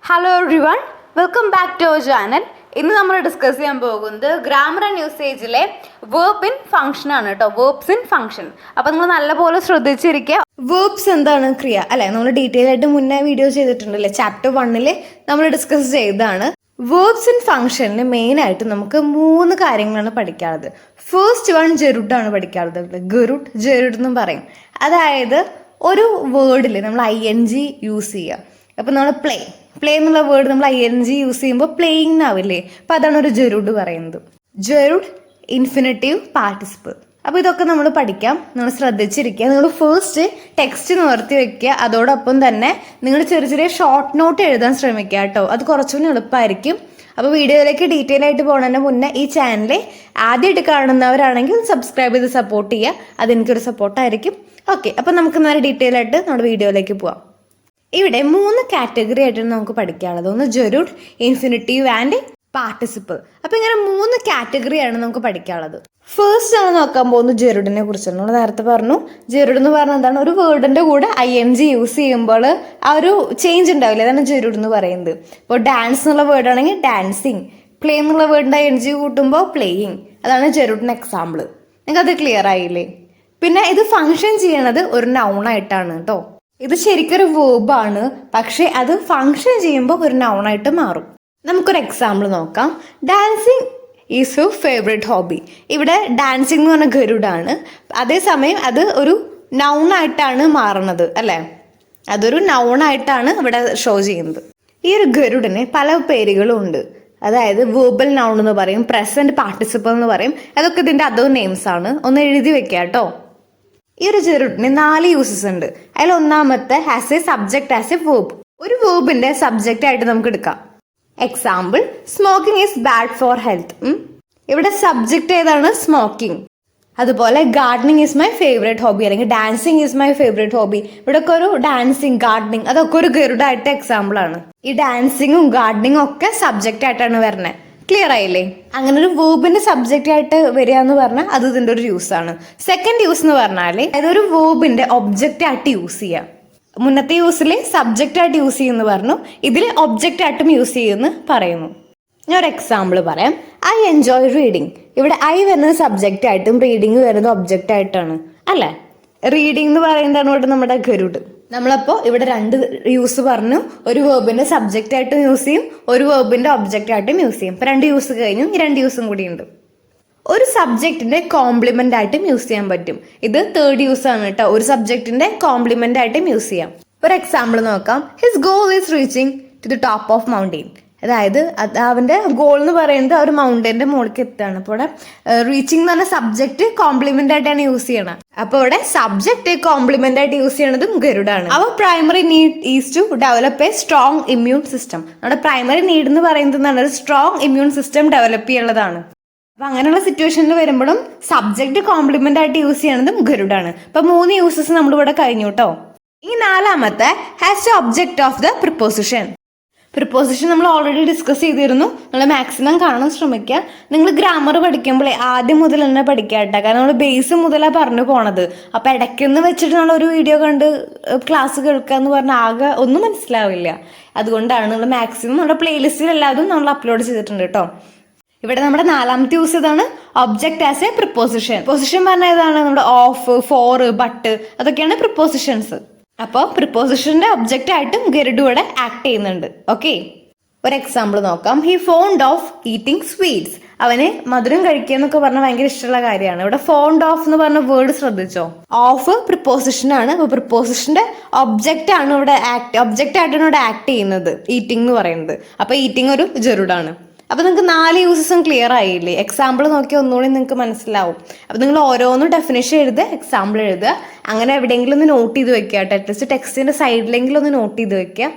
Hello everyone, welcome back to our channel. ഇന്ന് നമ്മൾ discuss ചെയ്യാൻ പോകുന്നത് ഗ്രാമർ ആൻഡ് യൂസേജിലെ വേർബ് ഇൻ ഫംഗ്ഷൻ ആണ് കേട്ടോ. Verbs in function. അപ്പോൾ നിങ്ങൾ നല്ലപോലെ ശ്രദ്ധിച്ചിരിക്കുക. വേർബ്സ് എന്താണ്? ക്രിയ അല്ലേ? നമ്മൾ ഡീറ്റെയിൽ ആയിട്ട് മുന്നേ വീഡിയോ ചെയ്തിട്ടുണ്ടല്ലേ. ചാപ്റ്റർ 1 നമ്മൾ ഡിസ്കസ് ചെയ്തതാണ്. വേർബ്സ് ഇൻ ഫംഗ്ഷനിൽ മെയിനായിട്ട് നമുക്ക് 3 കാര്യങ്ങളാണ് പഠിക്കാനുള്ളത്. ഫസ്റ്റ് വൺ ജെറുഡാണ് പഠിക്കാനുള്ളത്. ഗെറുഡ്, ജെറുഡ് എന്നും പറയും. അതായത് ഒരു വേർഡിൽ നമ്മൾ ING യൂസ് ചെയ്യുക. അപ്പം നമ്മൾ പ്ലേ എന്നുള്ള വേർഡ് നമ്മൾ ING യൂസ് ചെയ്യുമ്പോൾ പ്ലേയിങ് എന്നാവില്ലേ? അപ്പം അതാണ് ഒരു ജെറുഡ് പറയുന്നത്. ജെറുഡ്, ഇൻഫിനിറ്റീവ്, പാർട്ടിസിപ്പിൾ. അപ്പോൾ ഇതൊക്കെ നമ്മൾ പഠിക്കാം. നിങ്ങൾ ശ്രദ്ധിച്ചിരിക്കുക. നിങ്ങൾ ഫസ്റ്റ് ടെക്സ്റ്റ് നിവർത്തി വെക്കുക. അതോടൊപ്പം തന്നെ നിങ്ങൾ ചെറിയ ചെറിയ ഷോർട്ട് നോട്ട് എഴുതാൻ ശ്രമിക്കുക കേട്ടോ. അത് കുറച്ചുകൂടി എളുപ്പമായിരിക്കും. അപ്പോൾ വീഡിയോയിലേക്ക് ഡീറ്റെയിൽ ആയിട്ട് പോകുന്നതിന് മുന്നേ ഈ ചാനൽ ആദ്യമായിട്ട് കാണുന്നവരാണെങ്കിൽ സബ്സ്ക്രൈബ് ചെയ്ത് സപ്പോർട്ട് ചെയ്യുക. അതെനിക്കൊരു സപ്പോർട്ടായിരിക്കും. ഓക്കെ, അപ്പം നമുക്ക് നേരെ ഡീറ്റെയിൽ ആയിട്ട് നമ്മുടെ വീഡിയോയിലേക്ക് പോവാം. ഇവിടെ 3 കാറ്റഗറി ആയിട്ടാണ് നമുക്ക് പഠിക്കാനുള്ളത്. ഒന്ന് ജെറുഡ്, ഇൻഫിനിറ്റീവ് ആൻഡ് പാർട്ടിസിപ്പിൾ. അപ്പം ഇങ്ങനെ 3 കാറ്റഗറിയാണ് നമുക്ക് പഠിക്കാനുള്ളത്. ഫസ്റ്റ് ആണ് നോക്കാൻ പോകുന്നത് ജെറുഡിനെ കുറിച്ചാണ്. നമ്മൾ നേരത്തെ പറഞ്ഞു, ജെറുഡ് എന്ന് പറഞ്ഞാൽ എന്താണ്? ഒരു വേർഡിന്റെ കൂടെ ING യൂസ് ചെയ്യുമ്പോൾ ആ ഒരു ചേഞ്ച് ഉണ്ടാവില്ല. അതാണ് ജെറുഡ് എന്ന് പറയുന്നത്. ഇപ്പോൾ ഡാൻസ് എന്നുള്ള വേർഡ് ആണെങ്കിൽ ഡാൻസിങ്, പ്ലേ എന്നുള്ള വേർഡിന്റെ ING കൂട്ടുമ്പോൾ പ്ലേയിങ്. അതാണ് ജെറുഡിന് എക്സാമ്പിൾ. നിങ്ങൾക്ക് അത് ക്ലിയർ ആയില്ലേ? പിന്നെ ഇത് ഫങ്ഷൻ ചെയ്യണത് ഒരു നൗണായിട്ടാണ് കേട്ടോ. ഇത് ശരിക്കൊരു വേർബാണ്, പക്ഷെ അത് ഫങ്ഷൻ ചെയ്യുമ്പോൾ ഒരു നൗണായിട്ട് മാറും. നമുക്കൊരു എക്സാമ്പിൾ നോക്കാം. Dancing is your favourite hobby. ഇവിടെ ഡാൻസിങ് എന്ന് പറഞ്ഞ ഗരുഡാണ്. അതേസമയം അത് ഒരു നൗണായിട്ടാണ് മാറുന്നത് അല്ലേ? അതൊരു നൗണായിട്ടാണ് ഇവിടെ ഷോ ചെയ്യുന്നത്. ഈ ഒരു ഗരുഡിന് പല പേരുകളും ഉണ്ട്. അതായത് വേർബൽ നൗൺ എന്ന് പറയും, പ്രസന്റ് പാർട്ടിസിപ്പിൾ എന്ന് പറയും. അതൊക്കെ ഇതിന്റെ അതർ നെയിംസ് ആണ്. ഒന്ന് എഴുതി വെക്കാം കേട്ടോ. ഈ ഒരു ജെറുഡിന് 4 യൂസസ് ഉണ്ട്. അതിൽ ഒന്നാമത്തെ has a subject as a verb. ഒരു വേർബിന്റെ സബ്ജക്റ്റ് ആയിട്ട് നമുക്ക് എടുക്കാം. Example, smoking is bad for health. ഇവിടെ സബ്ജക്റ്റ് ഏതാണ്? സ്മോക്കിംഗ്. അതുപോലെ gardening is my favourite hobby, അല്ലെങ്കിൽ dancing is my favourite hobby. ഇവിടെ ഒക്കെ ഒരു ഡാൻസിങ്, ഗാർഡനിങ് അതൊക്കെ ഒരു ഗരുഡായിട്ട് എക്സാമ്പിൾ ആണ്. ഈ ഡാൻസിങ്ങും ഗാർഡനിങ്ങും ഒക്കെ സബ്ജക്റ്റ് ആയിട്ടാണ് വരുന്നത്. ക്ലിയർ ആയില്ലേ? അങ്ങനെ ഒരു വേർബിന്റെ സബ്ജക്റ്റ് ആയിട്ട് വരിക എന്ന് പറഞ്ഞാൽ അത് ഇതിന്റെ ഒരു യൂസ് ആണ്. സെക്കൻഡ് യൂസ് എന്ന് പറഞ്ഞാൽ അതൊരു വേർബിന്റെ ഒബ്ജക്റ്റ് ആയിട്ട് യൂസ് ചെയ്യാം. മുന്നത്തെ യൂസിൽ സബ്ജക്റ്റ് ആയിട്ട് യൂസ് ചെയ്യുന്നു പറഞ്ഞു, ഇതിൽ ഒബ്ജക്റ്റ് ആയിട്ടും യൂസ് ചെയ്യുമെന്ന് പറയുന്നു. ഞാൻ ഒരു എക്സാമ്പിൾ പറയാം. I enjoy reading. ഇവിടെ ഐ വരുന്നത് സബ്ജക്റ്റ് ആയിട്ടും റീഡിങ് വരുന്നത് ഒബ്ജക്റ്റ് ആയിട്ടാണ് അല്ലേ? റീഡിങ് എന്ന് പറയുന്നതാണ് ഇവിടെ നമ്മുടെ ഗരുഡ്. നമ്മളപ്പോൾ ഇവിടെ 2 യൂസ് പറഞ്ഞു. ഒരു വേർബിന്റെ സബ്ജക്റ്റ് ആയിട്ടും യൂസ് ചെയ്യും, ഒരു വേർബിന്റെ ഒബ്ജക്റ്റ് ആയിട്ടും യൂസ് ചെയ്യും. ഇപ്പൊ 2 യൂസ് കഴിഞ്ഞു, ഈ 2 യൂസും കൂടി ഉണ്ട്. ഒരു സബ്ജക്റ്റിന്റെ കോംപ്ലിമെന്റ് ആയിട്ടും യൂസ് ചെയ്യാൻ പറ്റും. ഇത് 3rd യൂസ് ആണ് കേട്ടോ. ഒരു സബ്ജക്റ്റിന്റെ കോംപ്ലിമെന്റ് ആയിട്ടും യൂസ് ചെയ്യാം. ഒരു എക്സാമ്പിൾ നോക്കാം. His goal is reaching to the top of mountain. അതായത് അവന്റെ ഗോൾ എന്ന് പറയുന്നത് ഒരു മൗണ്ടൈന്റെ മുകളിലേക്ക് എത്താണ്. അപ്പോൾ ഇവിടെ റീച്ചിങ് എന്ന് പറഞ്ഞ സബ്ജക്ട് കോംപ്ലിമെന്റ് ആയിട്ടാണ് യൂസ് ചെയ്യണത്. അപ്പോൾ ഇവിടെ സബ്ജക്ട് കോംപ്ലിമെന്റ് ആയിട്ട് യൂസ് ചെയ്യണതും ഗരുഡാണ്. അപ്പോൾ primary need is to develop a strong immune system. നമ്മുടെ പ്രൈമറി നീഡ് എന്ന് പറയുന്നത് ഒരു സ്ട്രോങ് ഇമ്മ്യൂൺ സിസ്റ്റം ഡെവലപ്പ് ചെയ്യുന്നതാണ്. അപ്പൊ അങ്ങനെയുള്ള സിറ്റുവേഷനിൽ വരുമ്പോഴും സബ്ജക്ട് കോംപ്ലിമെന്റ് ആയിട്ട് യൂസ് ചെയ്യണതും ഗരുഡാണ്. അപ്പൊ 3 യൂസസ് നമ്മളിവിടെ കഴിഞ്ഞു കേട്ടോ. ഈ 4ാമത്തെ has a object of the preposition. Preposition നമ്മൾ ഓൾറെഡി ഡിസ്കസ് ചെയ്തിരുന്നു. നിങ്ങൾ മാക്സിമം കാണാൻ ശ്രമിക്കുക. നിങ്ങൾ ഗ്രാമർ പഠിക്കുമ്പോൾ ആദ്യം മുതൽ തന്നെ പഠിക്കുക കേട്ടോ. കാരണം നമ്മൾ ബേസ് മുതലാണ് പറഞ്ഞു പോണത്. അപ്പം ഇടയ്ക്കെന്ന് വെച്ചിട്ട് നമ്മൾ ഒരു വീഡിയോ കണ്ട് ക്ലാസ് കേൾക്കുക എന്ന് പറഞ്ഞാൽ ആകെ ഒന്നും മനസ്സിലാവില്ല. അതുകൊണ്ടാണ് നമ്മൾ മാക്സിമം നമ്മുടെ പ്ലേലിസ്റ്റിൽ എല്ലാതും നമ്മൾ അപ്ലോഡ് ചെയ്തിട്ടുണ്ട് കേട്ടോ. ഇവിടെ നമ്മുടെ 4ാമത്തെ യൂസ് ഇതാണ്, object as A preposition. Position പറഞ്ഞാൽ ഏതാണ്? നമ്മുടെ ഓഫ്, ഫോർ, ബട്ട് അതൊക്കെയാണ് പ്രിപ്പോസിഷൻസ്. അപ്പോൾ പ്രിപ്പോസിഷന്റെ ഒബ്ജക്റ്റ് ആയിട്ടും ഗരുഡ് ഇവിടെ ആക്ട് ചെയ്യുന്നുണ്ട്. ഓക്കെ, ഒരു എക്സാമ്പിൾ നോക്കാം. He fond of eating sweets. അവന് മധുരം കഴിക്കുക എന്നൊക്കെ പറഞ്ഞാൽ ഭയങ്കര ഇഷ്ടമുള്ള കാര്യമാണ്. ഇവിടെ ഫോണ്ട് ഓഫ് എന്ന് പറഞ്ഞ വേർഡ് ശ്രദ്ധിച്ചോ? ഓഫ് പ്രിപ്പോസിഷൻ ആണ്. അപ്പോൾ പ്രിപ്പോസിഷന്റെ ഒബ്ജക്റ്റ് ആണ് ഇവിടെ ഒബ്ജക്റ്റ് ആയിട്ടാണ് ഇവിടെ ആക്ട് ചെയ്യുന്നത് ഈറ്റിംഗ് എന്ന് പറയുന്നത്. അപ്പോൾ ഈറ്റിംഗ് ഒരു ജെറുഡാണ്. അപ്പൊ നിങ്ങൾക്ക് 4 യൂസസും ക്ലിയർ ആയില്ലേ? എക്സാമ്പിൾ നോക്കിയാൽ ഒന്നുകൂടി നിങ്ങൾക്ക് മനസ്സിലാവും. അപ്പൊ നിങ്ങൾ ഓരോന്നും ഡെഫിനേഷൻ എഴുതുക, എക്സാമ്പിൾ എഴുതുക. അങ്ങനെ എവിടെയെങ്കിലും ഒന്ന് നോട്ട് ചെയ്ത് വെക്കുക. അറ്റ്ലീസ്റ്റ് ടെക്സ്റ്റിന്റെ സൈഡിലെങ്കിലും ഒന്ന് നോട്ട് ചെയ്ത് വെക്കുക.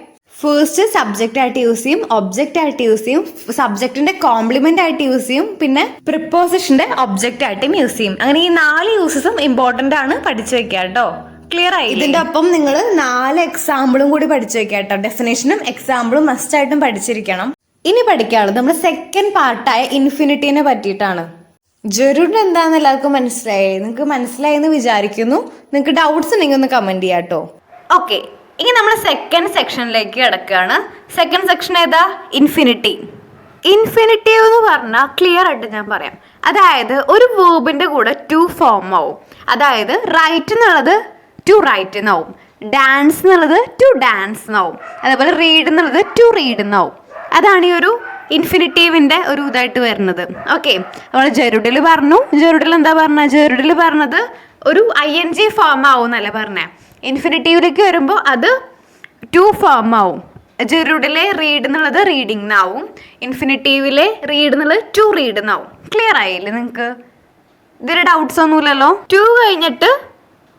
ഫസ്റ്റ് സബ്ജക്റ്റ് ആയിട്ട് യൂസ് ചെയ്യും, ഒബ്ജക്റ്റ് ആയിട്ട് യൂസ് ചെയ്യും, സബ്ജക്റ്റിന്റെ കോംപ്ലിമെന്റ് ആയിട്ട് യൂസ് ചെയ്യും, പിന്നെ പ്രിപ്പോസിഷന്റെ ഒബ്ജക്റ്റ് ആയിട്ടും യൂസ് ചെയ്യും. അങ്ങനെ ഈ 4 യൂസസും ഇമ്പോർട്ടന്റ് ആണ്, പഠിച്ചു വെക്കുക കേട്ടോ. ക്ലിയർ ആയി? ഇതിന്റെ ഒപ്പം നിങ്ങൾ 4 എക്സാമ്പിളും കൂടി പഠിച്ചു വെക്കുക കേട്ടോ. ഡെഫിനേഷനും എക്സാമ്പിളും മസ്റ്റ് ആയിട്ടും പഠിച്ചിരിക്കണം. ഇനി പഠിക്കാനുള്ളത് നമ്മുടെ സെക്കൻഡ് പാർട്ടായ ഇൻഫിനിറ്റീനെ പറ്റിയിട്ടാണ്. ജെറുഡ് എന്താണെന്ന് എല്ലാവർക്കും മനസ്സിലായി? നിങ്ങൾക്ക് മനസ്സിലായി എന്ന് വിചാരിക്കുന്നു. നിങ്ങൾക്ക് ഡൗട്ട്സ് ഉണ്ടെങ്കിൽ ഒന്ന് കമന്റ് ചെയ്യാം കേട്ടോ. ഓക്കെ, ഇനി നമ്മൾ സെക്കൻഡ് സെക്ഷനിലേക്ക് കിടക്കുകയാണ്. സെക്കൻഡ് സെക്ഷൻ ഏതാ? ഇൻഫിനിറ്റീവ്. ഇൻഫിനിറ്റീവ് എന്ന് പറഞ്ഞാൽ ക്ലിയർ ആയിട്ട് ഞാൻ പറയാം. അതായത് ഒരു വേർബിൻ്റെ കൂടെ ടു ഫോം ആവും. അതായത് റൈറ്റ് എന്നുള്ളത് ടു റൈറ്റ് എന്നാവും, ഡാൻസ് എന്നുള്ളത് ടു ഡാൻസ് എന്നാവും, അതേപോലെ റീഡ് എന്നുള്ളത് ടു റീഡ് എന്നാവും. അതാണ് ഈ ഒരു ഇൻഫിനിറ്റീവിൻ്റെ ഒരു ഇതായിട്ട് വരുന്നത്. ഓക്കെ, നമ്മൾ ജെറുഡിൽ പറഞ്ഞു. ജെറുഡിൽ എന്താ പറഞ്ഞത്? ജെറുഡിൽ പറഞ്ഞത് ഒരു ING ഫോം ആവും എന്നല്ല പറഞ്ഞേ. ഇൻഫിനിറ്റീവിലേക്ക് വരുമ്പോൾ അത് ടു ഫോം ആവും. ജെറുഡിലെ റീഡ് എന്നുള്ളത് റീഡിംഗ് എന്നാവും, ഇൻഫിനിറ്റീവിലെ റീഡ് എന്നുള്ളത് ടു റീഡ് എന്നാവും. ക്ലിയർ ആയില്ലേ നിങ്ങൾക്ക്? ഇതിൽ ഡൗട്ട്സ് ഒന്നുമില്ലല്ലോ. ടു കഴിഞ്ഞിട്ട്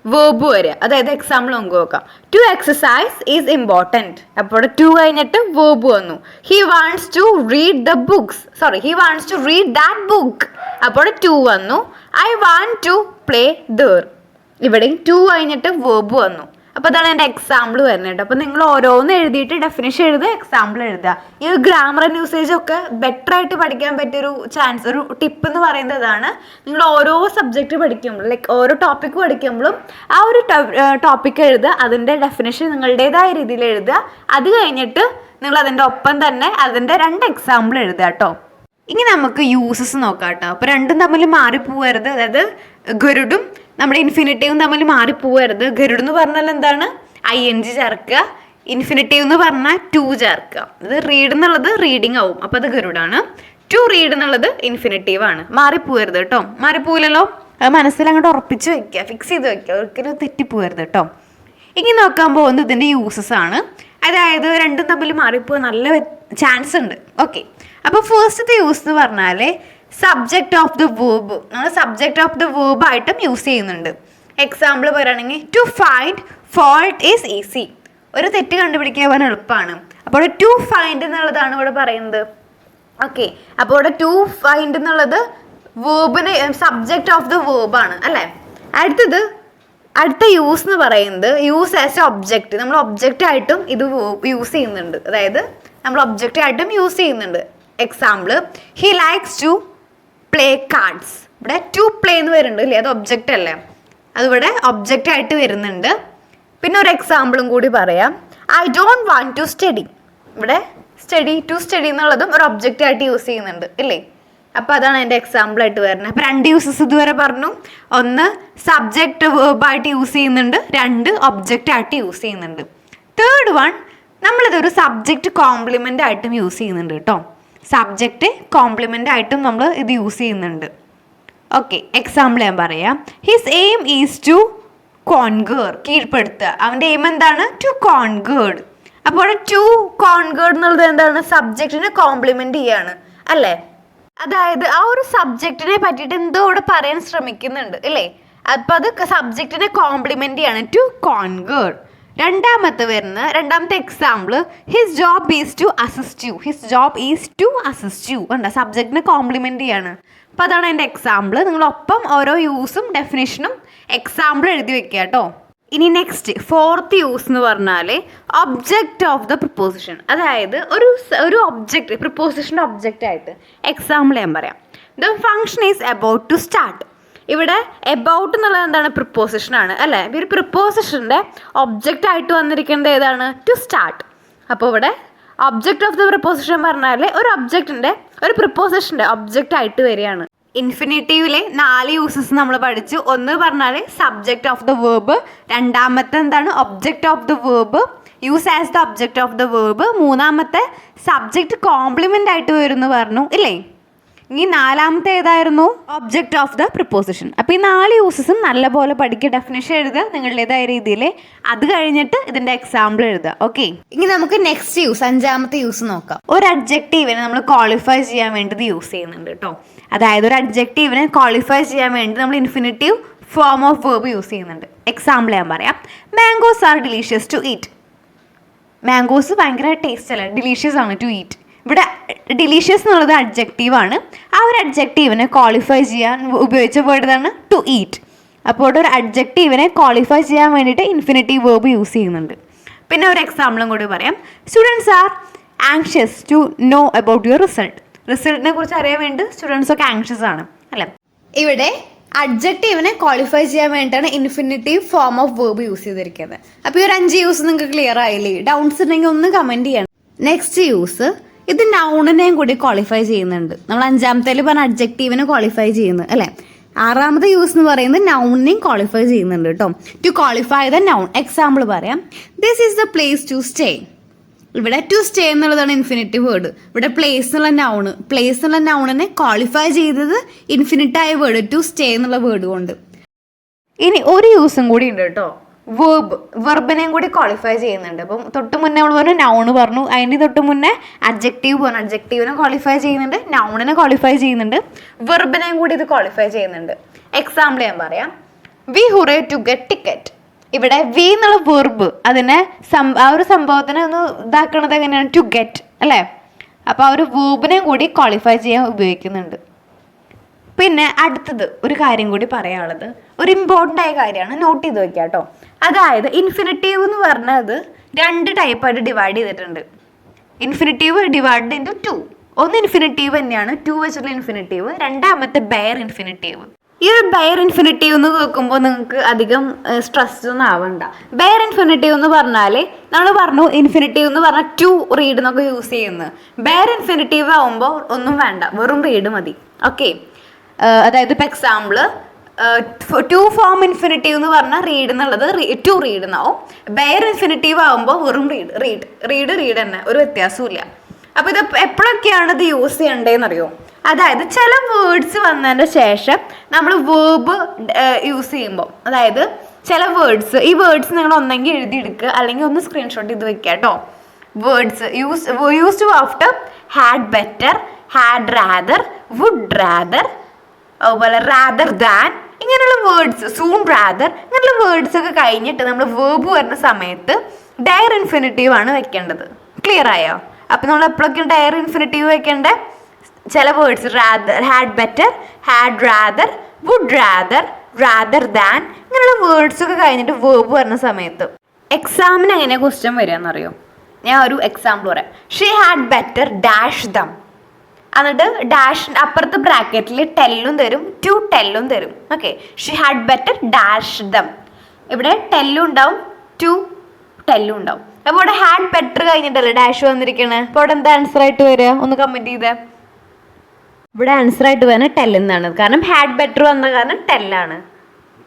വേർബ് വരിക. അതായത് എക്സാമ്പിൾ നമുക്ക് നോക്കാം. To exercise is important. അപ്പോൾ ടു കഴിഞ്ഞിട്ട് വേർബ് വന്നു. He wants to read the books, he wants to read that book. അപ്പോൾ ടു വന്നു. I want to play there. ഇവിടെയും ടു കഴിഞ്ഞിട്ട് വേർബ് വന്നു. അപ്പോൾ അതാണ് എൻ്റെ എക്സാമ്പിൾ വരുന്നത് കേട്ടോ. അപ്പോൾ നിങ്ങൾ ഓരോന്ന് എഴുതിയിട്ട് ഡെഫിനിഷൻ എഴുതുക, എക്സാമ്പിൾ എഴുതുക. ഈ ഒരു ഗ്രാമർ ആൻഡ് യൂസേജ് ഒക്കെ ബെറ്റർ ആയിട്ട് പഠിക്കാൻ പറ്റിയൊരു ചാൻസ്, ഒരു ടിപ്പ് എന്ന് പറയുന്നത് ഇതാണ്. നിങ്ങൾ ഓരോ സബ്ജക്റ്റ് പഠിക്കുമ്പോഴും, ലൈക്ക് ഓരോ ടോപ്പിക്ക് പഠിക്കുമ്പോഴും ആ ഒരു ടോപ്പിക്ക് എഴുതുക, അതിൻ്റെ ഡെഫിനിഷൻ നിങ്ങളുടേതായ രീതിയിൽ എഴുതുക. അത് കഴിഞ്ഞിട്ട് നിങ്ങൾ അതിൻ്റെ ഒപ്പം തന്നെ അതിൻ്റെ 2 എക്സാമ്പിൾ എഴുതുക കേട്ടോ. ഇനി നമുക്ക് യൂസസ് നോക്കാം കേട്ടോ. അപ്പോൾ രണ്ടും തമ്മിൽ മാറിപ്പോവരുത്. അതായത് ഗരുഡും നമ്മുടെ ഇൻഫിനിറ്റീവും തമ്മിൽ മാറിപ്പോവരുത്. ഗരുഡ് എന്ന് പറഞ്ഞാൽ എന്താണ്? ING ചേർക്കുക. ഇൻഫിനിറ്റീവ് എന്ന് പറഞ്ഞാൽ ടു ചേർക്കുക. അത് റീഡ് എന്നുള്ളത് റീഡിങ് ആവും, അപ്പോൾ അത് ഗരുഡാണ്. ടു റീഡ് എന്നുള്ളത് ഇൻഫിനിറ്റീവ് ആണ്. മാറിപ്പോവരുത് കേട്ടോ. മാറിപ്പോവില്ലല്ലോ. അത് മനസ്സിൽ അങ്ങോട്ട് ഉറപ്പിച്ച് വെക്കുക, ഫിക്സ് ചെയ്ത് വെക്കുക. ഒരിക്കലും തെറ്റിപ്പോവരുത് കേട്ടോ. ഇനി നോക്കാൻ പോകുന്നത് ഇതിൻ്റെ യൂസസ് ആണ്. അതായത് രണ്ടും തമ്മിൽ മാറിപ്പോവാൻ നല്ല ചാൻസ് ഉണ്ട്. ഓക്കെ, അപ്പോൾ ഫസ്റ്റത്തെ യൂസ് എന്ന് പറഞ്ഞാൽ സബ്ജക്റ്റ് ഓഫ് ദ വേർബ്. നമ്മൾ സബ്ജക്റ്റ് ഓഫ് ദ വേർബ് ആയിട്ടും യൂസ് ചെയ്യുന്നുണ്ട്. എക്സാമ്പിൾ പറയുകയാണെങ്കിൽ to find fault is easy. ഒരു തെറ്റ് കണ്ടുപിടിക്കാൻ എളുപ്പമാണ്. അപ്പോൾ ഇവിടെ ടു ഫൈൻഡ് എന്നുള്ളതാണ് ഇവിടെ പറയുന്നത്. ഓക്കെ, അപ്പോൾ ഇവിടെ ടു ഫൈൻഡ് എന്നുള്ളത് വേർബിന് സബ്ജക്റ്റ് ഓഫ് ദ വേർബാണ് അല്ലേ. അടുത്ത യൂസ് എന്ന് പറയുന്നത് യൂസ് ആസ് എ ഒബ്ജക്റ്റ്. നമ്മൾ ഒബ്ജക്റ്റ് ആയിട്ടും ഇത് യൂസ് ചെയ്യുന്നുണ്ട്. അതായത് നമ്മൾ ഒബ്ജക്റ്റ് ആയിട്ടും യൂസ് ചെയ്യുന്നുണ്ട്. Example he likes to play cards. ഇവിടെ ടു പ്ലേ എന്ന് വരുന്നുണ്ട് അല്ലേ, അത് ഒബ്ജക്റ്റ് അല്ലേ, അതിവിടെ ഒബ്ജക്റ്റ് ആയിട്ട് വരുന്നുണ്ട്. പിന്നെ ഒരു എക്സാമ്പിളും കൂടി പറയാം. I don't want to study. ഇവിടെ ടു സ്റ്റഡി എന്നുള്ളതും ഒരു ഒബ്ജക്റ്റ് ആയിട്ട് യൂസ് ചെയ്യുന്നുണ്ട് ഇല്ലേ. അപ്പോൾ അതാണ് എൻ്റെ എക്സാമ്പിൾ ആയിട്ട് വരുന്നത്. അപ്പോൾ 2 യൂസസ് ഇതുവരെ പറഞ്ഞു. ഒന്ന് സബ്ജക്റ്റ് വേർബായിട്ട് യൂസ് ചെയ്യുന്നുണ്ട്, 2 ഒബ്ജക്റ്റ് ആയിട്ട് യൂസ് ചെയ്യുന്നുണ്ട്. തേർഡ് വൺ നമ്മളിതൊരു സബ്ജക്റ്റ് കോംപ്ലിമെൻ്റ് ആയിട്ടും യൂസ് ചെയ്യുന്നുണ്ട് കേട്ടോ. സബ്ജക്റ്റ് കോംപ്ലിമെൻ്റ് ആയിട്ടും നമ്മൾ ഇത് യൂസ് ചെയ്യുന്നുണ്ട്. ഓക്കെ, എക്സാമ്പിൾ ഞാൻ പറയാം. His aim is to conquer. കീഴ്പ്പെടുത്തുക. അവൻ്റെ എയിം എന്താണ്? To conquered. അപ്പോൾ ടു കോൺഗേർഡ് എന്നുള്ളത് എന്താണ്? സബ്ജക്റ്റിനെ കോംപ്ലിമെൻ്റ് ചെയ്യാണ് അല്ലേ. അതായത് ആ ഒരു സബ്ജക്റ്റിനെ പറ്റിയിട്ട് എന്തോ ഇവിടെ പറയാൻ ശ്രമിക്കുന്നുണ്ട് അല്ലേ. അപ്പോൾ അത് സബ്ജക്റ്റിനെ കോംപ്ലിമെൻ്റ് ചെയ്യാണ്, ടു കോൺഗേർഡ്. രണ്ടാമത്തെ example his job is to assist you. His job is to assist you ഉണ്ട്, സബ്ജക്റ്റിനെ കോംപ്ലിമെൻ്റ് ചെയ്യാണ്. അപ്പോൾ അതാണ് എൻ്റെ എക്സാമ്പിൾ. നിങ്ങളൊപ്പം ഓരോ യൂസും ഡെഫിനേഷനും എക്സാമ്പിൾ എഴുതി വെക്കുക കേട്ടോ. ഇനി നെക്സ്റ്റ് ഫോർത്ത് യൂസ് എന്ന് പറഞ്ഞാൽ ഒബ്ജക്റ്റ് ഓഫ് ദ പ്രിപ്പോസിഷൻ. അതായത് ഒരു ഒബ്ജക്റ്റ്, പ്രിപ്പോസിഷൻ്റെ ഒബ്ജക്റ്റ് ആയിട്ട്. എക്സാമ്പിൾ ഞാൻ പറയാം. The function is about to start. ഇവിടെ എബൌട്ട് എന്നുള്ളത് എന്താണ്? പ്രിപ്പോസിഷനാണ് അല്ലേ. ഒരു പ്രിപ്പോസിഷൻ്റെ ഒബ്ജക്റ്റ് ആയിട്ട് വന്നിരിക്കുന്നത് ഏതാണ്? To start. അപ്പോൾ ഇവിടെ ഒബ്ജക്റ്റ് ഓഫ് ദ പ്രിപ്പോസിഷൻ പറഞ്ഞാൽ ഒരു ഒബ്ജക്റ്റിൻ്റെ ഒരു പ്രിപ്പോസിഷൻ്റെ ഒബ്ജക്റ്റ് ആയിട്ട് വരികയാണ്. ഇൻഫിനിറ്റീവിലെ 4 യൂസസ് നമ്മൾ പഠിച്ചു. ഒന്ന് പറഞ്ഞാൽ സബ്ജക്റ്റ് ഓഫ് ദ വേർബ്, രണ്ടാമത്തെ എന്താണ്? Object of the verb, use as the object of the verb, മൂന്നാമത്തെ സബ്ജക്റ്റ് കോംപ്ലിമെൻ്റ് ആയിട്ട് വരുമെന്ന് പറഞ്ഞു ഇല്ലേ. ഇനി 4ാമത്തെ ഏതായിരുന്നു? Object of the preposition. അപ്പോൾ ഈ 4 യൂസസും നല്ലപോലെ പഠിക്കുക, ഡെഫിനേഷൻ എഴുതുക നിങ്ങളുടേതായ രീതിയിൽ. അത് കഴിഞ്ഞിട്ട് ഇതിൻ്റെ എക്സാമ്പിൾ എഴുതുക. ഓക്കെ, ഇനി നമുക്ക് നെക്സ്റ്റ് യൂസ്, 5ാമത്തെ യൂസ് നോക്കാം. ഒരു അഡ്ജക്റ്റീവിനെ നമ്മൾ ക്വാളിഫൈ ചെയ്യാൻ വേണ്ടി ഇത് യൂസ് ചെയ്യുന്നുണ്ട് കേട്ടോ. അതായത് ഒരു അഡ്ജക്റ്റീവിനെ ക്വാളിഫൈ ചെയ്യാൻ വേണ്ടി നമ്മൾ infinitive form of verb use ചെയ്യുന്നുണ്ട്. എക്സാമ്പിൾ ഞാൻ പറയാം. Mangoes are delicious to eat. Mangoes ഭയങ്കര ടേസ്റ്റ് അല്ല, ഡിലീഷ്യസ് ആണ് ടു ഈറ്റ്. ഇവിടെ ഡിലീഷ്യസ് എന്നുള്ളത് അഡ്ജക്റ്റീവാണ്. ആ ഒരു അഡ്ജക്റ്റീവിനെ ക്വാളിഫൈ ചെയ്യാൻ ഉപയോഗിച്ച വേർഡാണ് ടു ഈറ്റ്. അപ്പോൾ ഇവിടെ ഒരു അഡ്ജക്റ്റീവിനെ ക്വാളിഫൈ ചെയ്യാൻ വേണ്ടിയിട്ട് ഇൻഫിനിറ്റീവ് വേർബ് യൂസ് ചെയ്യുന്നുണ്ട്. പിന്നെ ഒരു എക്സാമ്പിളും കൂടി പറയാം. Students are anxious to know about your result. റിസൾട്ടിനെ കുറിച്ച് അറിയാൻ വേണ്ടി സ്റ്റുഡൻസ് ഒക്കെ ആങ്ഷ്യസ് ആണ് അല്ലേ. ഇവിടെ അഡ്ജക്റ്റീവിനെ ക്വാളിഫൈ ചെയ്യാൻ വേണ്ടിയിട്ടാണ് infinitive form of verb use ചെയ്തിരിക്കുന്നത്. അപ്പോൾ ഈ ഒരു 5 യൂസ് നിങ്ങൾക്ക് ക്ലിയർ ആയില്ലേ? ഡൗട്ട്സ് ഉണ്ടെങ്കിൽ ഒന്ന് കമൻറ്റ് ചെയ്യണം. നെക്സ്റ്റ് യൂസ്, ഇത് നൗണിനെയും കൂടി ക്വാളിഫൈ ചെയ്യുന്നുണ്ട്. നമ്മൾ 5ാമത്തേൽ പറഞ്ഞ അഡ്ജക്റ്റീവിനെ ക്വാളിഫൈ ചെയ്യുന്നത് അല്ലേ. 6ാമത്തെ യൂസ് എന്ന് പറയുന്നത് നൗണിനെയും ക്വാളിഫൈ ചെയ്യുന്നുണ്ട് കേട്ടോ. To qualify the noun. Example പറയാം. This is the place to stay. ഇവിടെ ടു സ്റ്റേ എന്നുള്ളതാണ് ഇൻഫിനിറ്റീവ് വേർഡ്. ഇവിടെ പ്ലേസ് എന്നുള്ള നൗണ്, പ്ലേസ് എന്നുള്ള നൗണിനെ ക്വാളിഫൈ ചെയ്തത് ഇൻഫിനിറ്റായ വേർഡ് ടു സ്റ്റേ എന്നുള്ള വേർഡ് കൊണ്ട്. ഇനി ഒരു യൂസും കൂടി ഉണ്ട് കേട്ടോ. വെർബിനെയും കൂടി ക്വാളിഫൈ ചെയ്യുന്നുണ്ട്. അപ്പം തൊട്ട് മുന്നേ നമ്മൾ പറഞ്ഞു നൗണ് പറഞ്ഞു, അതിന് തൊട്ട് മുന്നേ അഡ്ജക്റ്റീവ് പറഞ്ഞു. അഡ്ജക്റ്റീവിനെ ക്വാളിഫൈ ചെയ്യുന്നുണ്ട്, നൗണിനെ ക്വാളിഫൈ ചെയ്യുന്നുണ്ട്, വെർബിനെയും കൂടി ഇത് ക്വാളിഫൈ ചെയ്യുന്നുണ്ട്. എക്സാമ്പിൾ ഞാൻ പറയാം. We hurry to get ticket. ഇവിടെ വി എന്നുള്ള വെർബ് അതിനെ ആ ഒരു സംഭവത്തിനെ ഒന്ന് ഇതാക്കണത് എങ്ങനെയാണ്? ടു ഗെറ്റ് അല്ലേ. അപ്പോൾ ആ ഒരു വേർബിനെ കൂടി ക്വാളിഫൈ ചെയ്യാൻ ഉപയോഗിക്കുന്നുണ്ട്. പിന്നെ അടുത്തത് ഒരു കാര്യം കൂടി പറയാനുള്ളത്, ഒരു ഇമ്പോർട്ടൻ്റ് ആയ കാര്യമാണ്, നോട്ട് ചെയ്ത് വയ്ക്കുക കേട്ടോ. അതായത് ഇൻഫിനിറ്റീവ് എന്ന് പറഞ്ഞത് 2 ടൈപ്പായിട്ട് ഡിവൈഡ് ചെയ്തിട്ടുണ്ട്. Infinitive divide into 2. ഒന്ന് ഇൻഫിനിറ്റീവ് തന്നെയാണ്, 2 വെച്ചിട്ടുള്ള ഇൻഫിനിറ്റീവ്. രണ്ടാമത്തെ ബെയർ ഇൻഫിനിറ്റീവ്. ഈ ഒരു ബെയർ ഇൻഫിനിറ്റീവ് എന്ന് കേൾക്കുമ്പോൾ നിങ്ങൾക്ക് അധികം സ്ട്രെസ് ഒന്നും ആവണ്ട. ബെയർ ഇൻഫിനിറ്റീവ് എന്ന് പറഞ്ഞാൽ നമ്മൾ പറഞ്ഞു ഇൻഫിനിറ്റീവ് എന്ന് പറഞ്ഞാൽ ടു റീഡ് എന്നൊക്കെ യൂസ് ചെയ്യുന്നത്. ബെയർ ഇൻഫിനിറ്റീവ് ആവുമ്പോൾ ഒന്നും വേണ്ട, വെറും റീഡ് മതി. ഓക്കെ, അതായത് ഇപ്പോൾ എക്സാമ്പിൾ ടു ഫോം ഇൻഫിനിറ്റീവ് എന്ന് പറഞ്ഞാൽ റീഡ് എന്നുള്ളത് ടു റീഡ് എന്നാവും. ബെയർ ഇൻഫിനിറ്റീവ് ആവുമ്പോൾ വെറും റീഡ് തന്നെ, ഒരു വ്യത്യാസവും. അപ്പോൾ ഇത് എപ്പോഴൊക്കെയാണ് ഇത് യൂസ് ചെയ്യേണ്ടതെന്നറിയോ? അതായത് ചില വേർഡ്സ് വന്നതിൻ്റെ ശേഷം നമ്മൾ വേർബ് യൂസ് ചെയ്യുമ്പോൾ, അതായത് ചില ഈ വേർഡ്സ് നിങ്ങൾ ഒന്നെങ്കിൽ എഴുതിയെടുക്കുക അല്ലെങ്കിൽ ഒന്ന് സ്ക്രീൻഷോട്ട് ചെയ്ത് വെക്കുക കേട്ടോ. Words used after had better, had rather, would rather, അതുപോലെ റാദർ ദാൻ, ഇങ്ങനെയുള്ള വേർഡ്സ്, സൂൺ റാദർ, ഇങ്ങനെയുള്ള വേർഡ്സ് ഒക്കെ കഴിഞ്ഞിട്ട് നമ്മൾ വേർബ് വരുന്ന സമയത്ത് ഡയർ ഇൻഫിനിറ്റീവ് ആണ് വെക്കേണ്ടത്. ക്ലിയർ ആയോ? അപ്പം നമ്മൾ എപ്പോഴൊക്കെയാണ് ഡയർ ഇൻഫിനിറ്റീവ് വെക്കേണ്ടത്? ചില words had better, had rather, would rather, rather than, ഇങ്ങനെയുള്ള വേർഡ്സ് ഒക്കെ കഴിഞ്ഞിട്ട് വേർബ് വരുന്ന സമയത്ത്. എക്സാമിന് എങ്ങനെ ക്വസ്റ്റ്യൻ വരിക എന്നറിയോ? ഞാൻ ഒരു എക്സാമ്പിൾ പറയാം. She had better dash dum. എന്നിട്ട് ഡാഷ് അപ്പുറത്ത് ബ്രാക്കറ്റിൽ ടെല്ലും തരും, ടു ടെല്ലും തരും. Okay, she had better dash dum. ഇവിടെ ടെല്ലും ഉണ്ടാവും, ടു ടെല്ലും ഉണ്ടാവും. അപ്പോൾ ഇവിടെ ഹാഡ് ബെറ്റർ കഴിഞ്ഞിട്ടല്ലേ ഡാഷ് വന്നിരിക്കണേ. അപ്പോൾ ഇവിടെ എന്താ ആൻസർ ആയിട്ട് വരിക? ഒന്ന് കമൻറ്റ് ചെയ്തേ. ഇവിടെ ആൻസർ ആയിട്ട് വരുന്നത് ടെൽ എന്നാണ്. കാരണം ഹാഡ് ബെറ്റർ വന്ന കാരണം ടെല്ലാണ്.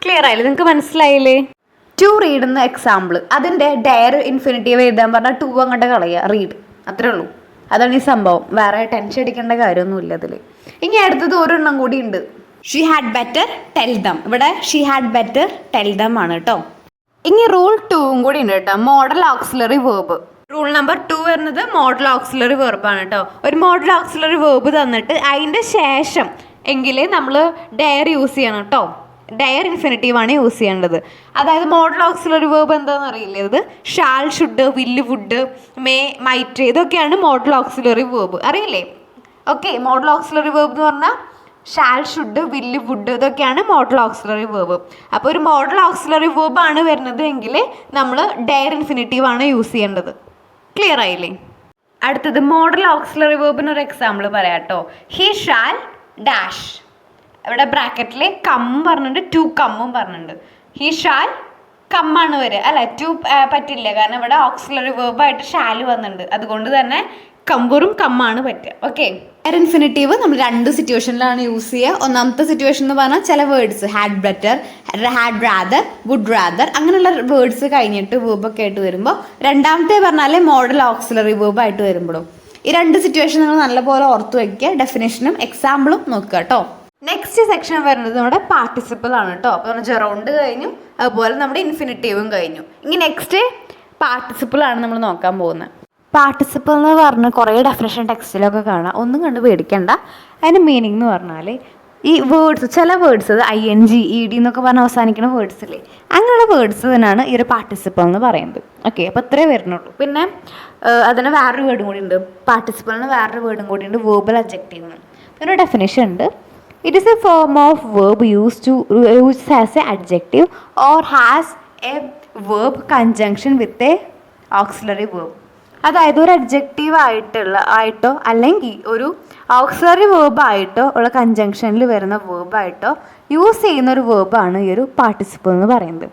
ക്ലിയർ ആയില്ലേ? നിങ്ങൾക്ക് മനസ്സിലായില്ലേ? ടു റീഡ് എന്ന എക്സാമ്പിൾ, അതിൻ്റെ ഡയർ ഇൻഫിനിറ്റീവ് എഴുതാൻ പറഞ്ഞാൽ ടു അങ്ങോട്ട് കളയുക, റീഡ്, അത്രേ ഉള്ളൂ. അതാണ് ഈ സംഭവം. വേറെ ടെൻഷൻ അടിക്കേണ്ട കാര്യമൊന്നുമില്ല അതിൽ. ഇനി അടുത്തത് ഒരെണ്ണം കൂടി ഉണ്ട്. She had better tell them. ഇവിടെ she had better tell them ആണ് കേട്ടോ. ഇനി റൂൾ 2 കൂടി ഉണ്ട് കേട്ടോ, modal auxiliary verb. Rule number 2 വരുന്നത് മോഡൽ ഓക്സിലറി വേർബാണ് കേട്ടോ. ഒരു മോഡൽ ഓക്സിലറി വേർബ് തന്നിട്ട് അതിൻ്റെ ശേഷം എങ്കിലേ നമ്മൾ ഡയർ യൂസ് ചെയ്യണം കേട്ടോ. ഡയർ ഇൻഫിനിറ്റീവ് ആണ് യൂസ് ചെയ്യേണ്ടത്. അതായത് മോഡൽ ഓക്സിലറി വേർബ് എന്താണെന്ന് അറിയില്ലേ? ഇത് ഷാൽ, ഷുഡ്, വില്ല്, വുഡ്, മേ, മൈറ്റ്, ഇതൊക്കെയാണ് മോഡൽ ഓക്സിലറി വേർബ്. അറിയില്ലേ? ഓക്കെ, മോഡൽ ഓക്സിലറി വേർബ് എന്ന് പറഞ്ഞാൽ ഷാൽ, ഷുഡ്, വില്ല്, വുഡ്, ഇതൊക്കെയാണ് മോഡൽ ഓക്സിലറി വേർബ്. അപ്പോൾ ഒരു മോഡൽ ഓക്സിലറി വേർബ് ആണ് വരുന്നത് എങ്കിൽ നമ്മൾ ഡയർ ഇൻഫിനിറ്റീവ് ആണ് യൂസ് ചെയ്യേണ്ടത്. ക്ലിയർ ആയില്ലേ? അടുത്തത് മോഡൽ ഓക്സിലറി വേർബിന് ഒരു എക്സാമ്പിൾ പറയാം കേട്ടോ. He shall dash. ഇവിടെ ബ്രാക്കറ്റിൽ കം പറഞ്ഞിട്ടുണ്ട്, ടു കമ്മും പറഞ്ഞിട്ടുണ്ട്. ഹി ഷാൽ കമ്മാണ് വരിക അല്ലേ? ടു പറ്റില്ല, കാരണം ഇവിടെ ഓക്സിലറി വേർബായിട്ട് ഷാല് വന്നിട്ടുണ്ട്. അതുകൊണ്ട് തന്നെ കമ്പറും കമ്മാണ് പറ്റുക. ഓക്കെ, ഡയർ ഇൻഫിനിറ്റീവ് നമ്മൾ 2 സിറ്റുവേഷനിലാണ് യൂസ് ചെയ്യുക. ഒന്നാമത്തെ സിറ്റുവേഷൻ എന്ന് പറഞ്ഞാൽ ചില words had better, had rather, would rather, അങ്ങനെയുള്ള വേർഡ്സ് കഴിഞ്ഞിട്ട് വേർബൊക്കെ ആയിട്ട് വരുമ്പോൾ. രണ്ടാമത്തെ പറഞ്ഞാൽ മോഡൽ ഓക്സിലറി വേർബായിട്ട് വരുമ്പോഴും. ഈ 2 സിറ്റുവേഷൻ നിങ്ങൾ നല്ലപോലെ ഓർത്ത് വയ്ക്കുക. ഡെഫിനേഷനും എക്സാമ്പിളും നോക്കുക കേട്ടോ. നെക്സ്റ്റ് സെക്ഷൻ വരുന്നത് നമ്മുടെ പാർട്ടിസിപ്പിൾ ആണ് കേട്ടോ. അപ്പോൾ നമ്മുടെ ജെറൗണ്ട് കഴിഞ്ഞു, അതുപോലെ നമ്മുടെ ഇൻഫിനിറ്റീവും കഴിഞ്ഞു. ഇനി നെക്സ്റ്റ് പാർട്ടിസിപ്പിൾ ആണ് നമ്മൾ നോക്കാൻ പോകുന്നത്. പാർട്ടിസിപ്പിൾ എന്ന് പറഞ്ഞ് കുറേ ഡെഫിനേഷൻ ടെക്സ്റ്റിലൊക്കെ കാണാം, ഒന്നും കണ്ട് പേടിക്കണ്ട. അതിൻ്റെ മീനിങ് എന്ന് പറഞ്ഞാൽ ഈ വേർഡ്സ്, ചില വേർഡ്സ് ING, ED എന്നൊക്കെ പറഞ്ഞ് അവസാനിക്കുന്ന വേർഡ്സ് ഇല്ലേ, അങ്ങനെയുള്ള വേർഡ്സ് തന്നെയാണ് ഈ ഒരു പാർട്ടിസിപ്പിൾ എന്ന് പറയുന്നത്. ഓക്കെ, അപ്പോൾ ഇത്രേ വരുന്നുള്ളൂ. പിന്നെ അതിന് വേറൊരു വേർഡും കൂടി ഉണ്ട്. പാർട്ടിസിപ്പിളിന് വേറൊരു വേർഡും കൂടി ഉണ്ട്, വേർബൽ അഡ്ജക്റ്റീവ് എന്ന്. ഒരു ഡെഫിനേഷൻ ഉണ്ട്. It is a form of verb used as an adjective or has a verb conjunction with a auxiliary verb. അതായത് ഒരു അഡ്ജക്റ്റീവ് ആയിട്ടോ അല്ലെങ്കിൽ ഒരു ഓക്സിലറി വേർബായിട്ടോ ഉള്ള കൺജങ്ഷനിൽ വരുന്ന വേർബായിട്ടോ യൂസ് ചെയ്യുന്ന ഒരു വേർബാണ് ഈ ഒരു പാർട്ടിസിപ്പിൾ എന്ന് പറയുന്നത്.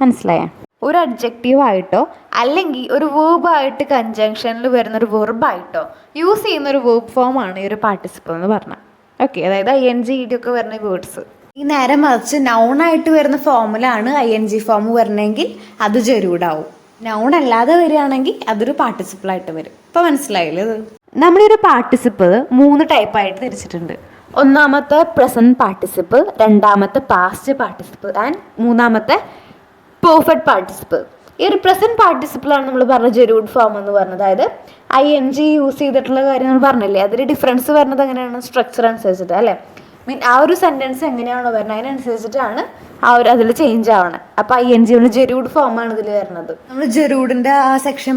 മനസ്സിലായേ? ഒരു അഡ്ജക്റ്റീവായിട്ടോ അല്ലെങ്കിൽ ഒരു വേർബായിട്ട് കൺജങ്ഷനിൽ വരുന്ന ഒരു വെർബായിട്ടോ യൂസ് ചെയ്യുന്ന ഒരു വേർബ് ഫോമാണ് ഈ ഒരു പാർട്ടിസിപ്പിൾ എന്ന് പറഞ്ഞാൽ. ഓക്കെ, അതായത് ING ED ഒക്കെ വരുന്ന വേർഡ്സ്. ഈ നേരെ മറിച്ച് നൗണായിട്ട് വരുന്ന ഫോമിലാണ് ING ഫോം വരണമെങ്കിൽ അത് ജരൂഡാവും. നൗൺ അല്ലാതെ വരികയാണെങ്കിൽ അതൊരു പാർട്ടിസിപ്പിളായിട്ട് വരും. ഇപ്പോൾ മനസ്സിലായില്ലേ? ഇത് നമ്മളൊരു പാർട്ടിസിപ്പിൾ 3 ടൈപ്പായിട്ട് തിരിച്ചിട്ടുണ്ട്. ഒന്നാമത്തെ പ്രസൻറ്റ് പാർട്ടിസിപ്പിൾ, രണ്ടാമത്തെ പാസ്റ്റ് പാർട്ടിസിപ്പിൾ ആൻഡ് മൂന്നാമത്തെ പെർഫെക്റ്റ് പാർട്ടിസിപ്പിൾ. ഈ ഒരു പ്രസൻറ്റ് പാർട്ടിസിപ്പിളാണ് നമ്മൾ പറഞ്ഞ ജെറൂഡ് ഫോം എന്ന് പറഞ്ഞത്. അതായത് ING യൂസ് ചെയ്തിട്ടുള്ള കാര്യം നമ്മൾ പറഞ്ഞില്ലേ, അതിൽ ഡിഫറൻസ് വരുന്നത് എങ്ങനെയാണ്? സ്ട്രക്ചർ അനുസരിച്ചിട്ട് അല്ലേ? ആ ഒരു സെൻറ്റൻസ് എങ്ങനെയാണോ വരുന്നത് അതിനനുസരിച്ചിട്ടാണ് അതിൽ ചേഞ്ച് ആവണം. അപ്പോൾ ING ജെറൂഡ് ഫോമാണ് ഇതിൽ വരുന്നത്. നമ്മൾ ജെറൂഡിൻ്റെ ആ സെക്ഷൻ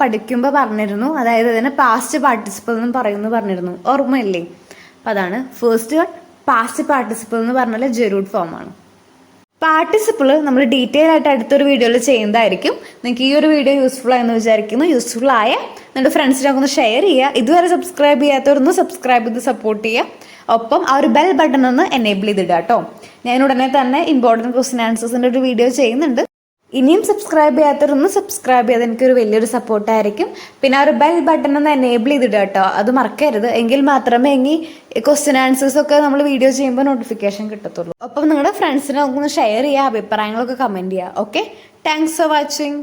പഠിക്കുമ്പോൾ പറഞ്ഞിരുന്നു, അതായത് അതിനെ പാസ്റ്റ് പാർട്ടിസിപ്പിൾ എന്നും പറഞ്ഞിരുന്നു, ഓർമ്മയില്ലേ? അപ്പം അതാണ് ഫസ്റ്റ് വൺ. പാസ്റ്റ് പാർട്ടിസിപ്പിൾ എന്ന് പറഞ്ഞാൽ ജെറൂഡ് ഫോമാണ്. പാർട്ടിസിപ്പിൾ നമ്മൾ ഡീറ്റെയിൽ ആയിട്ട് അടുത്തൊരു വീഡിയോയിൽ ചെയ്യുന്നതായിരിക്കും. നിങ്ങൾക്ക് ഈ ഒരു വീഡിയോ യൂസ്ഫുൾ ആയെന്ന് വിചാരിക്കുന്നു. യൂസ്ഫുൾ ആയ നിങ്ങളുടെ ഫ്രണ്ട്സിനൊക്കെ ഒന്ന് ഷെയർ ചെയ്യുക. ഇതുവരെ സബ്സ്ക്രൈബ് ചെയ്യാത്തവരൊന്ന് സബ്സ്ക്രൈബ് ചെയ്ത് സപ്പോർട്ട് ചെയ്യുക. ഒപ്പം ആ ഒരു ബെൽ ബട്ടൺ ഒന്ന് എനേബിൾ ചെയ്തിടുക കേട്ടോ. ഞാൻ ഉടനെ തന്നെ ഇമ്പോർട്ടൻറ്റ് ക്വസ്റ്റ്യൻ ആൻസേഴ്സിൻ്റെ ഒരു വീഡിയോ ചെയ്യുന്നുണ്ട്. ഇനിയും സബ്സ്ക്രൈബ് ചെയ്യാത്തവരൊന്ന് സബ്സ്ക്രൈബ് ചെയ്ത് എനിക്കൊരു വലിയൊരു സപ്പോർട്ടായിരിക്കും. പിന്നെ ആ ഒരു ബെൽ ബട്ടൺ ഒന്ന് എനേബിൾ ചെയ്തിടുക കേട്ടോ, അത് മറക്കരുത്. എങ്കിൽ മാത്രമേ ക്വസ്റ്റ്യൻ ആൻസേഴ്സൊക്കെ നമ്മൾ വീഡിയോ ചെയ്യുമ്പോൾ നോട്ടിഫിക്കേഷൻ കിട്ടത്തുള്ളൂ. ഒപ്പം നിങ്ങളുടെ ഫ്രണ്ട്സിനെ ഒന്ന് ഷെയർ ചെയ്യുക, അഭിപ്രായങ്ങളൊക്കെ കമൻറ്റ് ചെയ്യുക. Okay, thanks for watching.